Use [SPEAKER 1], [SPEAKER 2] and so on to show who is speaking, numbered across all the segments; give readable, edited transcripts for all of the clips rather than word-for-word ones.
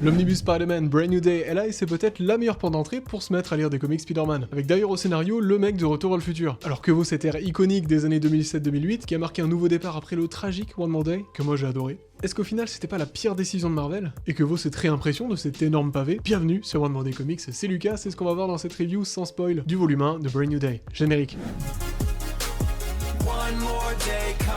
[SPEAKER 1] L'Omnibus Spider-Man Brand New Day est là et c'est peut-être la meilleure porte d'entrée pour se mettre à lire des comics Spider-Man. Avec d'ailleurs au scénario le mec de Retour vers le futur. Alors que vaut cette ère iconique des années 2007-2008 qui a marqué un nouveau départ après le tragique One More Day, que moi j'ai adoré. Est-ce qu'au final c'était pas la pire décision de Marvel? Et que vaut cette réimpression de cet énorme pavé? Bienvenue sur One More Day Comics, c'est Lucas, c'est ce qu'on va voir dans cette review sans spoil du volume 1 de Brand New Day. Générique.
[SPEAKER 2] One more day comics.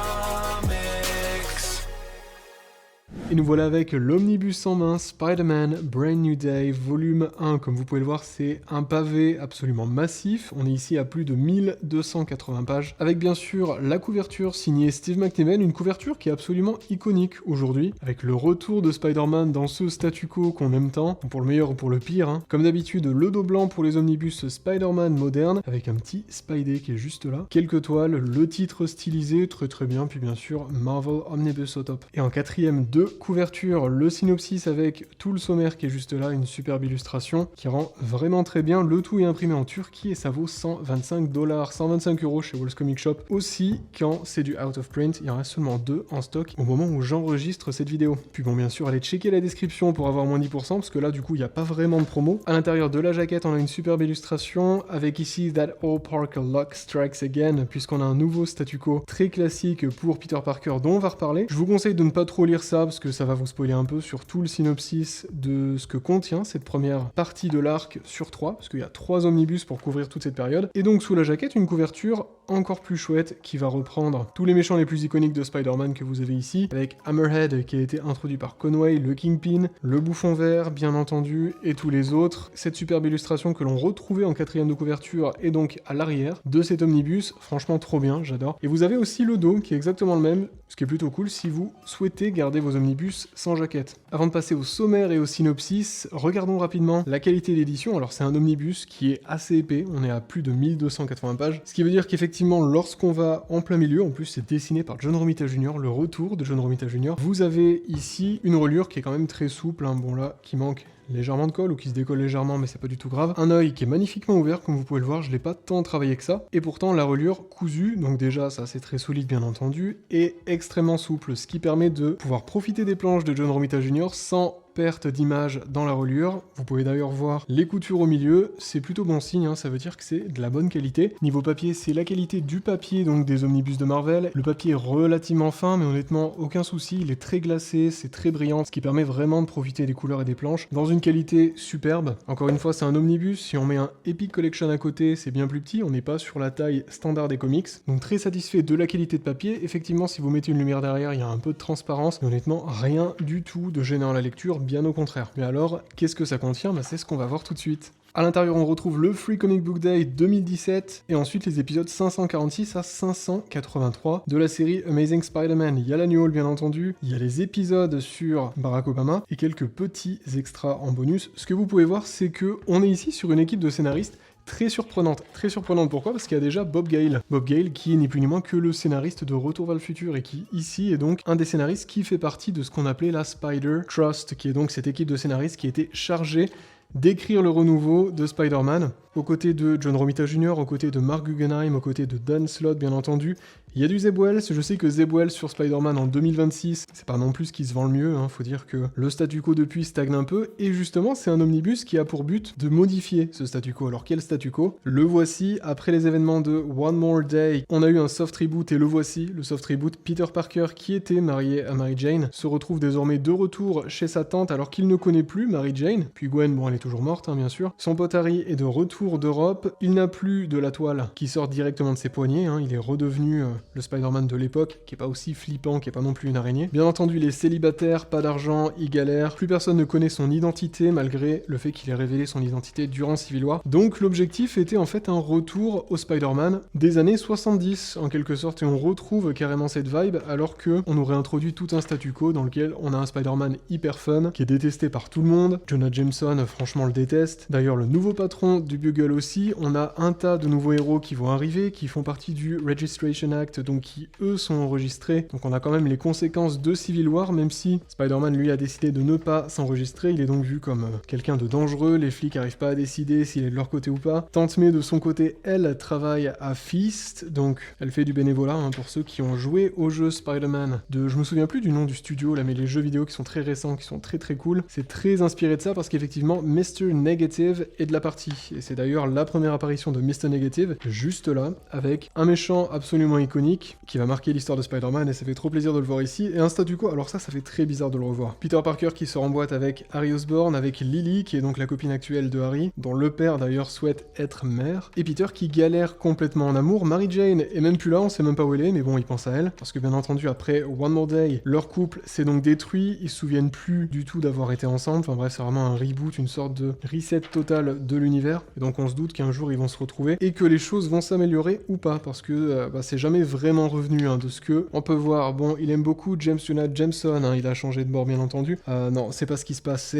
[SPEAKER 1] Et nous voilà avec l'Omnibus en main, Spider-Man Brand New Day, volume 1. Comme vous pouvez le voir, c'est un pavé absolument massif. On est ici à plus de 1280 pages. Avec bien sûr la couverture signée Steve McNiven, une couverture qui est absolument iconique aujourd'hui. Avec le retour de Spider-Man dans ce statu quo qu'on aime tant, pour le meilleur ou pour le pire. Hein. Comme d'habitude, le dos blanc pour les omnibus Spider-Man modernes, avec un petit Spidey qui est juste là. Quelques toiles, le titre stylisé, très bien, puis bien sûr Marvel Omnibus au top. Et en quatrième, deux couverture, le synopsis avec tout le sommaire qui est juste là, une superbe illustration qui rend vraiment très bien. Le tout est imprimé en Turquie et ça vaut 125 $, 125 € chez Walls Comic Shop. Aussi, quand c'est du out of print, il y en reste seulement 2 en stock au moment où j'enregistre cette vidéo. Puis bon, bien sûr, allez checker la description pour avoir moins 10%, parce que là, du coup, il n'y a pas vraiment de promo. À l'intérieur de la jaquette, on a une superbe illustration avec ici That All Parker Luck Strikes Again, puisqu'on a un nouveau statu quo très classique pour Peter Parker dont on va reparler. Je vous conseille de ne pas trop lire ça, parce que ça va vous spoiler un peu sur tout le synopsis de ce que contient cette première partie de l'arc sur 3, parce qu'il y a 3 omnibus pour couvrir toute cette période. Et donc sous la jaquette, une couverture encore plus chouette qui va reprendre tous les méchants les plus iconiques de Spider-Man que vous avez ici, avec Hammerhead qui a été introduit par Conway, le Kingpin, le Bouffon Vert bien entendu, et tous les autres. Cette superbe illustration que l'on retrouvait en quatrième de couverture et donc à l'arrière de cet omnibus, franchement trop bien, j'adore. Et vous avez aussi le dos qui est exactement le même, ce qui est plutôt cool si vous souhaitez garder vos omnibus sans jaquette. Avant de passer au sommaire et au synopsis, regardons rapidement la qualité d'édition. Alors c'est un omnibus qui est assez épais, on est à plus de 1280 pages, ce qui veut dire qu'effectivement lorsqu'on va en plein milieu, en plus c'est dessiné par John Romita Jr., le retour de John Romita Jr., vous avez ici une reliure qui est quand même très souple, hein. Bon là, qui manque légèrement de colle ou qui se décolle légèrement, mais c'est pas du tout grave. Un œil qui est magnifiquement ouvert, comme vous pouvez le voir, je l'ai pas tant travaillé que ça. Et pourtant, la reliure cousue, donc déjà, ça c'est très solide bien entendu, et extrêmement souple, ce qui permet de pouvoir profiter des planches de John Romita Jr. sans perte d'image dans la reliure. Vous pouvez d'ailleurs voir les coutures au milieu, c'est plutôt bon signe, hein, ça veut dire que c'est de la bonne qualité. Niveau papier, c'est la qualité du papier, donc des omnibus de Marvel. Le papier est relativement fin, mais honnêtement, aucun souci, il est très glacé, c'est très brillant, ce qui permet vraiment de profiter des couleurs et des planches, dans une qualité superbe. Encore une fois, c'est un omnibus, si on met un Epic Collection à côté, c'est bien plus petit, on n'est pas sur la taille standard des comics, donc très satisfait de la qualité de papier. Effectivement, si vous mettez une lumière derrière, il y a un peu de transparence, mais honnêtement, rien du tout de gênant à la lecture, bien au contraire. Mais alors, qu'est-ce que ça contient? C'est ce qu'on va voir tout de suite. À l'intérieur, on retrouve le Free Comic Book Day 2017 et ensuite les épisodes 546 à 583 de la série Amazing Spider-Man. Il y a l'annual bien entendu, il y a les épisodes sur Barack Obama et quelques petits extras en bonus. Ce que vous pouvez voir, c'est que on est ici sur une équipe de scénaristes très surprenante. Très surprenante, pourquoi? Parce qu'il y a déjà Bob Gale. Bob Gale qui est ni plus ni moins que le scénariste de Retour vers le futur et qui ici est donc un des scénaristes qui fait partie de ce qu'on appelait la Spider Trust, qui est donc cette équipe de scénaristes qui était chargée d'écrire le renouveau de Spider-Man, aux côtés de John Romita Jr., aux côtés de Mark Guggenheim, aux côtés de Dan Slott bien entendu. Il y a du Zeb Wells, je sais que Zeb Wells sur Spider-Man en 2026, c'est pas non plus ce qui se vend le mieux, hein. Faut dire que le statu quo depuis stagne un peu, et justement c'est un omnibus qui a pour but de modifier ce statu quo. Alors quel statu quo? Le voici, après les événements de One More Day, on a eu un soft reboot, et le voici, le soft reboot. Peter Parker, qui était marié à Mary Jane, se retrouve désormais de retour chez sa tante alors qu'il ne connaît plus Mary Jane, puis Gwen, bon elle est toujours morte, hein, bien sûr. Son pote Harry est de retour d'Europe, il n'a plus de la toile qui sort directement de ses poignets, hein. Il est redevenu le Spider-Man de l'époque, qui est pas aussi flippant, qui est pas non plus une araignée. Bien entendu, il est célibataire, pas d'argent, il galère, plus personne ne connaît son identité, malgré le fait qu'il ait révélé son identité durant Civil War. Donc l'objectif était en fait un retour au Spider-Man des années 70, en quelque sorte, et on retrouve carrément cette vibe, alors que on nous réintroduit tout un statu quo dans lequel on a un Spider-Man hyper fun, qui est détesté par tout le monde. Jonah Jameson, franchement, le déteste. D'ailleurs, le nouveau patron du Bugle aussi, on a un tas de nouveaux héros qui vont arriver, qui font partie du Registration Act actes donc qui eux sont enregistrés. Donc on a quand même les conséquences de Civil War, même si Spider-Man lui a décidé de ne pas s'enregistrer. Il est donc vu comme quelqu'un de dangereux, les flics n'arrivent pas à décider s'il est de leur côté ou pas. Tante May de son côté, elle travaille à Feast, donc elle fait du bénévolat pour ceux qui ont joué au jeu Spider-Man je me souviens plus du nom du studio là, mais les jeux vidéo qui sont très récents, qui sont très très cool. C'est très inspiré de ça parce qu'effectivement Mr. Negative est de la partie, et c'est d'ailleurs la première apparition de Mr. Negative, juste là, avec un méchant absolument iconique qui va marquer l'histoire de Spider-Man, et ça fait trop plaisir de le voir ici, et un statu quo, alors ça fait très bizarre de le revoir. Peter Parker qui sort en boîte avec Harry Osborn, avec Lily, qui est donc la copine actuelle de Harry, dont le père d'ailleurs souhaite être mère, et Peter qui galère complètement en amour. Mary Jane est même plus là, on sait même pas où elle est, mais bon, il pense à elle, parce que bien entendu, après One More Day, leur couple s'est donc détruit, ils se souviennent plus du tout d'avoir été ensemble, enfin bref, c'est vraiment un reboot, une sorte de reset total de l'univers, et donc on se doute qu'un jour ils vont se retrouver, et que les choses vont s'améliorer ou pas, parce que c'est jamais vraiment revenu de ce que on peut voir. Bon, il aime beaucoup James Jonah Jameson, il a changé de bord bien entendu, non, c'est pas ce qui se passe,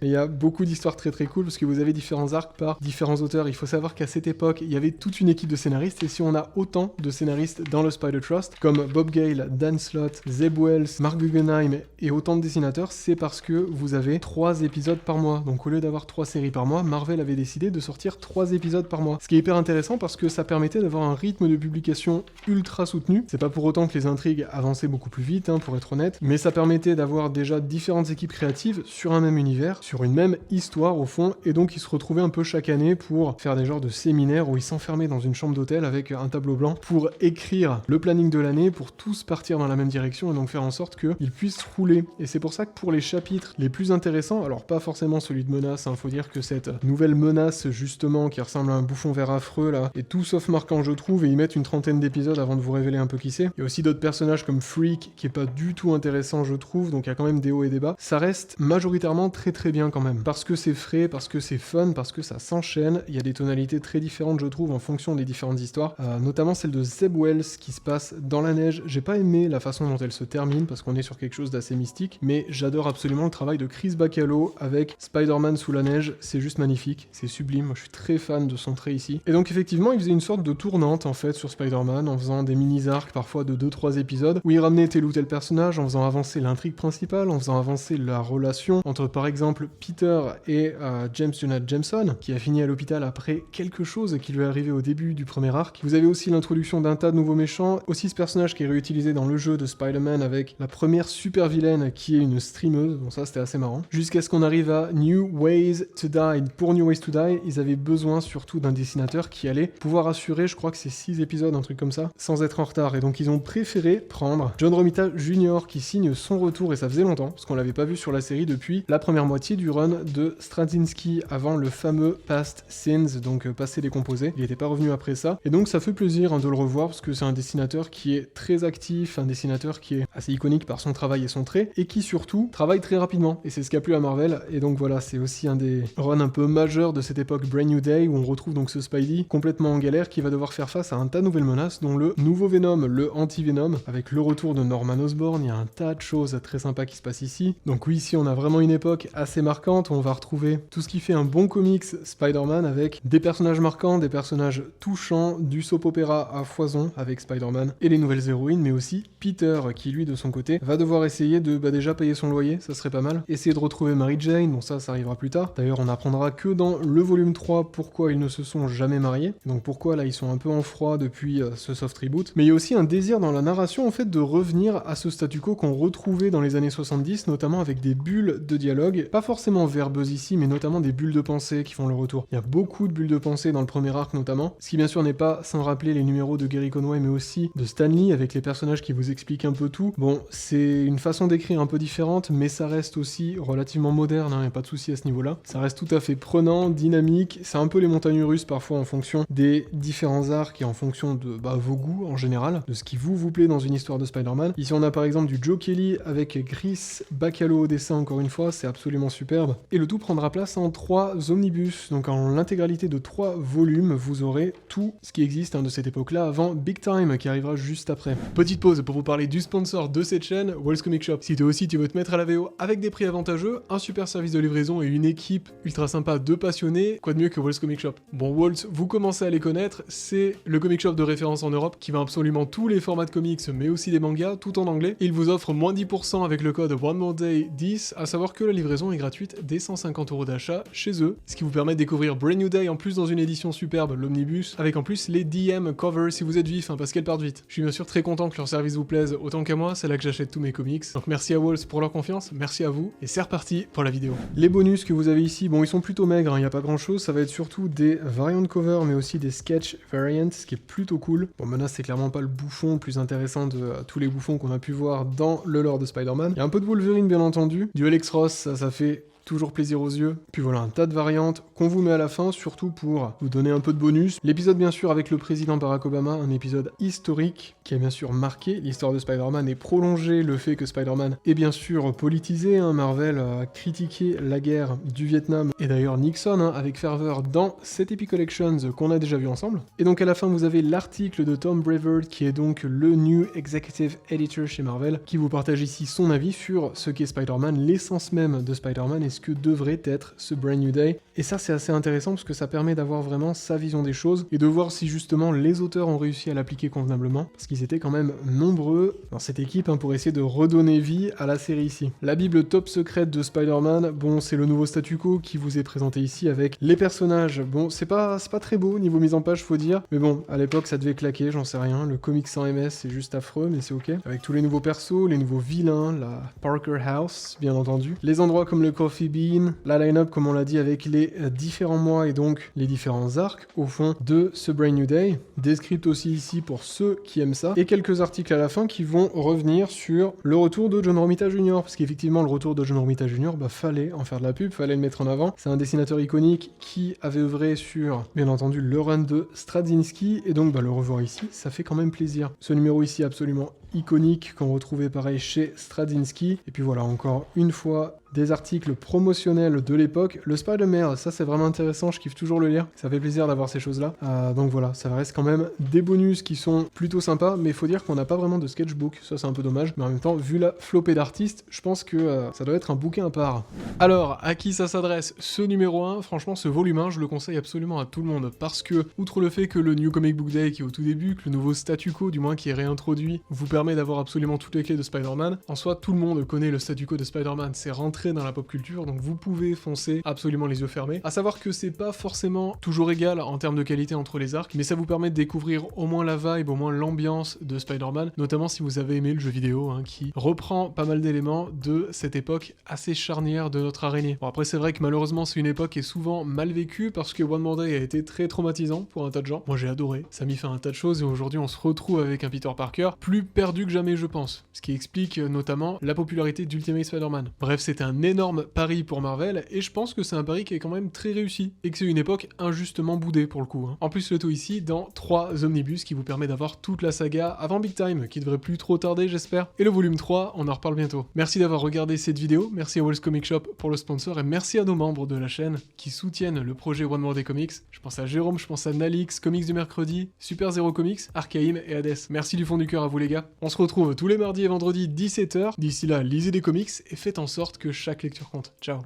[SPEAKER 1] il y a beaucoup d'histoires très très cool, parce que vous avez différents arcs par différents auteurs. Il faut savoir qu'à cette époque, il y avait toute une équipe de scénaristes, et si on a autant de scénaristes dans le Spider Trust, comme Bob Gale, Dan Slott, Zeb Wells, Mark Guggenheim et autant de dessinateurs, c'est parce que vous avez 3 épisodes par mois. Donc au lieu d'avoir 3 séries par mois, Marvel avait décidé de sortir 3 épisodes par mois. Ce qui est hyper intéressant parce que ça permettait d'avoir un rythme de publication ultra soutenu. C'est pas pour autant que les intrigues avançaient beaucoup plus vite, pour être honnête, mais ça permettait d'avoir déjà différentes équipes créatives sur un même univers, sur une même histoire au fond, et donc ils se retrouvaient un peu chaque année pour faire des genres de séminaires où ils s'enfermaient dans une chambre d'hôtel avec un tableau blanc pour écrire le planning de l'année, pour tous partir dans la même direction et donc faire en sorte qu'ils puissent rouler. Et c'est pour ça que pour les chapitres les plus intéressants, alors pas forcément celui de Menace, faut dire que cette nouvelle Menace justement qui ressemble à un bouffon vert affreux là, est tout sauf marquant je trouve, et ils mettent une trentaine d'épisodes avant de vous révéler un peu qui c'est. Il y a aussi d'autres personnages comme Freak qui est pas du tout intéressant je trouve, donc il y a quand même des hauts et des bas. Ça reste majoritairement très très bien quand même, parce que c'est frais, parce que c'est fun, parce que ça s'enchaîne, il y a des tonalités très différentes je trouve en fonction des différentes histoires, notamment celle de Zeb Wells qui se passe dans la neige. J'ai pas aimé la façon dont elle se termine parce qu'on est sur quelque chose d'assez mystique, mais j'adore absolument le travail de Chris Bacalo avec Spider-Man sous la neige, c'est juste magnifique, c'est sublime, moi je suis très fan de son trait ici. Et donc effectivement il faisait une sorte de tournante en fait sur Spider-Man en faisant des mini-arcs parfois de 2-3 épisodes où il ramenait tel ou tel personnage, en faisant avancer l'intrigue principale, en faisant avancer la relation entre par exemple Peter et James Jonah Jameson qui a fini à l'hôpital après quelque chose qui lui est arrivé au début du premier arc. Vous avez aussi l'introduction d'un tas de nouveaux méchants, aussi ce personnage qui est réutilisé dans le jeu de Spider-Man avec la première super vilaine qui est une streameuse, bon ça c'était assez marrant, jusqu'à ce qu'on arrive à New Ways to Die. Pour New Ways to Die, ils avaient besoin surtout d'un dessinateur qui allait pouvoir assurer, je crois que c'est 6 épisodes, un truc comme ça, sans être en retard, et donc ils ont préféré prendre John Romita Jr. qui signe son retour, et ça faisait longtemps, parce qu'on l'avait pas vu sur la série depuis la première moitié du run de Straczynski avant le fameux Past Sins, donc passé décomposé, il était pas revenu après ça, et donc ça fait plaisir de le revoir, parce que c'est un dessinateur qui est très actif, un dessinateur qui est assez iconique par son travail et son trait, et qui surtout travaille très rapidement, et c'est ce qui a plu à Marvel, et donc voilà, c'est aussi un des runs un peu majeurs de cette époque Brand New Day, où on retrouve donc ce Spidey complètement en galère, qui va devoir faire face à un tas de nouvelles menaces, dont le nouveau Venom, le anti-Venom, avec le retour de Norman Osborn, il y a un tas de choses très sympas qui se passent ici. Donc oui, ici on a vraiment une époque assez marquante, où on va retrouver tout ce qui fait un bon comics Spider-Man, avec des personnages marquants, des personnages touchants, du soap opéra à foison avec Spider-Man et les nouvelles héroïnes, mais aussi Peter qui lui de son côté va devoir essayer de déjà payer son loyer, ça serait pas mal, essayer de retrouver Mary Jane, bon ça arrivera plus tard. D'ailleurs on apprendra que dans le volume 3 pourquoi ils ne se sont jamais mariés, donc pourquoi là ils sont un peu en froid depuis ce soft reboot, mais il y a aussi un désir dans la narration en fait de revenir à ce statu quo qu'on retrouvait dans les années 70, notamment avec des bulles de dialogue, pas forcément verbeuses ici, mais notamment des bulles de pensée qui font le retour. Il y a beaucoup de bulles de pensée dans le premier arc notamment, ce qui bien sûr n'est pas sans rappeler les numéros de Gary Conway mais aussi de Stan Lee avec les personnages qui vous expliquent un peu tout. Bon, c'est une façon d'écrire un peu différente, mais ça reste aussi relativement moderne, y a pas de souci à ce niveau-là. Ça reste tout à fait prenant, dynamique, c'est un peu les montagnes russes parfois en fonction des différents arcs et en fonction de vos goûts en général, de ce qui vous plaît dans une histoire de Spider-Man. Ici on a par exemple du Joe Kelly avec Chris Bacalo au dessin encore une fois, c'est absolument superbe. Et le tout prendra place en 3 omnibus, donc en l'intégralité de 3 volumes, vous aurez tout ce qui existe de cette époque-là avant Big Time qui arrivera juste après. Petite pause pour vous parler du sponsor de cette chaîne, Walls Comic Shop. Si toi aussi tu veux te mettre à la VO avec des prix avantageux, un super service de livraison et une équipe ultra sympa de passionnés, quoi de mieux que Walls Comic Shop. Bon, Walls, vous commencez à les connaître, c'est le comic shop de référence en Europe qui vend absolument tous les formats de comics, mais aussi des mangas, tout en anglais. Il vous offre moins 10% avec le code OneMoreDay10, à savoir que la livraison est gratuite dès 150 € d'achat chez eux, ce qui vous permet de découvrir Brand New Day en plus dans une édition superbe, l'Omnibus, avec en plus les DM covers si vous êtes vif, parce qu'elles partent vite. Je suis bien sûr très content que leur service vous plaise autant qu'à moi, c'est là que j'achète tous mes comics. Donc merci à Walls pour leur confiance, merci à vous, et c'est reparti pour la vidéo. Les bonus que vous avez ici, bon ils sont plutôt maigres, il n'y a pas grand chose, ça va être surtout des variant cover, mais aussi des sketch variants, ce qui est plutôt cool. Bon maintenant c'est clairement pas le bouffon le plus intéressant de tous les bouffons qu'on a pu voir dans le lore de Spider-Man. Il y a un peu de Wolverine bien entendu, du Alex Ross, ça fait toujours plaisir aux yeux. Puis voilà, un tas de variantes qu'on vous met à la fin, surtout pour vous donner un peu de bonus. L'épisode bien sûr avec le président Barack Obama, un épisode historique qui a bien sûr marqué l'histoire de Spider-Man et prolongé le fait que Spider-Man est bien sûr politisé. Marvel a critiqué la guerre du Vietnam et d'ailleurs Nixon avec ferveur dans cette Epic Collections qu'on a déjà vu ensemble. Et donc à la fin vous avez l'article de Tom Brevoort qui est donc le New Executive Editor chez Marvel qui vous partage ici son avis sur ce qu'est Spider-Man, l'essence même de Spider-Man et ce que devrait être ce Brand New Day. Et ça c'est assez intéressant parce que ça permet d'avoir vraiment sa vision des choses et de voir si justement les auteurs ont réussi à l'appliquer convenablement, parce qu'ils étaient quand même nombreux dans cette équipe pour essayer de redonner vie à la série ici. La Bible top secrète de Spider-Man, bon c'est le nouveau statu quo qui vous est présenté ici avec les personnages. Bon c'est pas très beau niveau mise en page faut dire, mais bon à l'époque ça devait claquer, j'en sais rien, le comic sans MS c'est juste affreux mais c'est ok. Avec tous les nouveaux persos, les nouveaux vilains, la Parker House bien entendu, les endroits comme le Coffee Bean, la line-up comme on l'a dit avec les différents mois et donc les différents arcs au fond de ce Brand New Day, des scripts aussi ici pour ceux qui aiment ça, et quelques articles à la fin qui vont revenir sur le retour de John Romita Jr. parce qu'effectivement le retour de John Romita Jr. fallait en faire de la pub, fallait le mettre en avant. C'est un dessinateur iconique qui avait œuvré sur bien entendu le run de Straczynski et donc le revoir ici, ça fait quand même plaisir. Ce numéro ici absolument iconique qu'on retrouvait pareil chez Straczynski, et puis voilà encore une fois des articles promotionnels de l'époque. Le Spider-Man, ça c'est vraiment intéressant, je kiffe toujours le lire, ça fait plaisir d'avoir ces choses-là. Donc voilà, ça reste quand même des bonus qui sont plutôt sympas, mais il faut dire qu'on n'a pas vraiment de sketchbook, ça c'est un peu dommage, mais en même temps, vu la flopée d'artistes, je pense que ça doit être un bouquin à part. Alors, à qui ça s'adresse ce numéro 1? Franchement, ce volume 1, je le conseille absolument à tout le monde, parce que, outre le fait que le New Comic Book Day qui est au tout début, que le nouveau statu quo, du moins qui est réintroduit, vous permet d'avoir absolument toutes les clés de Spider-Man, en soi, tout le monde connaît le statu quo de Spider-Man, c'est rentré dans la pop culture, donc vous pouvez foncer absolument les yeux fermés. À savoir que c'est pas forcément toujours égal en termes de qualité entre les arcs, mais ça vous permet de découvrir au moins la vibe, au moins l'ambiance de Spider-Man, notamment si vous avez aimé le jeu vidéo, qui reprend pas mal d'éléments de cette époque assez charnière de notre araignée. Bon après c'est vrai que malheureusement c'est une époque qui est souvent mal vécue, parce que One More Day a été très traumatisant pour un tas de gens. Moi j'ai adoré, ça m'y fait un tas de choses, et aujourd'hui on se retrouve avec un Peter Parker plus perdu que jamais je pense, ce qui explique notamment la popularité d'Ultimate Spider-Man. Bref, c'était un énorme pari pour Marvel, et je pense que c'est un pari qui est quand même très réussi, et que c'est une époque injustement boudée pour le coup. En plus le tout ici dans 3 omnibus qui vous permet d'avoir toute la saga avant Big Time, qui devrait plus trop tarder j'espère, et le volume 3, on en reparle bientôt. Merci d'avoir regardé cette vidéo, merci à Walls Comic Shop pour le sponsor, et merci à nos membres de la chaîne qui soutiennent le projet One More Day Comics. Je pense à Jérôme, je pense à Nalix, Comics du mercredi, Super Zero Comics, Archaim et Hades. Merci du fond du cœur à vous les gars. On se retrouve tous les mardis et vendredis 17h. D'ici là, lisez des comics et faites en sorte que chaque lecture compte. Ciao.